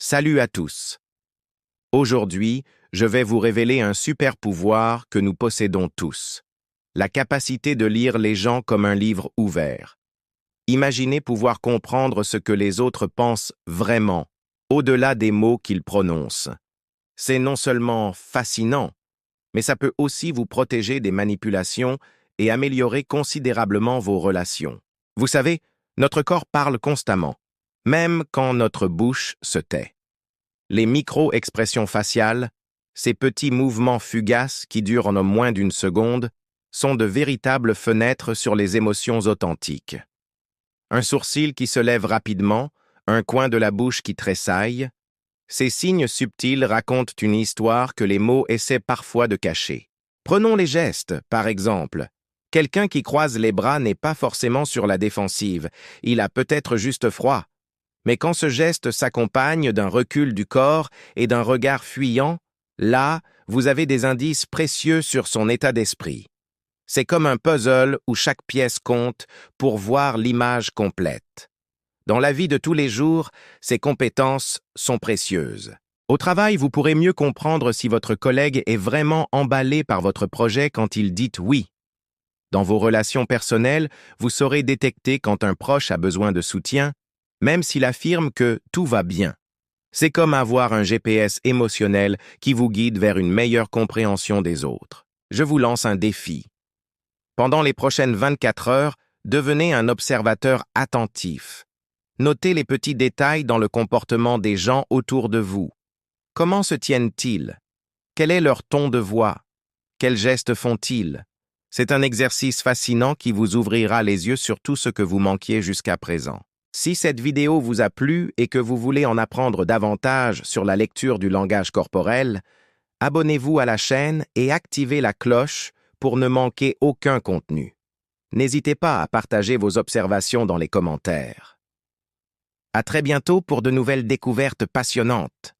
Salut à tous. Aujourd'hui, je vais vous révéler un super pouvoir que nous possédons tous. La capacité de lire les gens comme un livre ouvert. Imaginez pouvoir comprendre ce que les autres pensent vraiment, au-delà des mots qu'ils prononcent. C'est non seulement fascinant, mais ça peut aussi vous protéger des manipulations et améliorer considérablement vos relations. Vous savez, notre corps parle constamment, même quand notre bouche se tait. Les micro-expressions faciales, ces petits mouvements fugaces qui durent en moins d'une seconde, sont de véritables fenêtres sur les émotions authentiques. Un sourcil qui se lève rapidement, un coin de la bouche qui tressaille, ces signes subtils racontent une histoire que les mots essaient parfois de cacher. Prenons les gestes, par exemple. Quelqu'un qui croise les bras n'est pas forcément sur la défensive, il a peut-être juste froid. Mais quand ce geste s'accompagne d'un recul du corps et d'un regard fuyant, là, vous avez des indices précieux sur son état d'esprit. C'est comme un puzzle où chaque pièce compte pour voir l'image complète. Dans la vie de tous les jours, ces compétences sont précieuses. Au travail, vous pourrez mieux comprendre si votre collègue est vraiment emballé par votre projet quand il dit oui. Dans vos relations personnelles, vous saurez détecter quand un proche a besoin de soutien, même s'il affirme que tout va bien. C'est comme avoir un GPS émotionnel qui vous guide vers une meilleure compréhension des autres. Je vous lance un défi. Pendant les prochaines 24 heures, devenez un observateur attentif. Notez les petits détails dans le comportement des gens autour de vous. Comment se tiennent-ils? Quel est leur ton de voix? Quels gestes font-ils? C'est un exercice fascinant qui vous ouvrira les yeux sur tout ce que vous manquiez jusqu'à présent. Si cette vidéo vous a plu et que vous voulez en apprendre davantage sur la lecture du langage corporel, abonnez-vous à la chaîne et activez la cloche pour ne manquer aucun contenu. N'hésitez pas à partager vos observations dans les commentaires. À très bientôt pour de nouvelles découvertes passionnantes.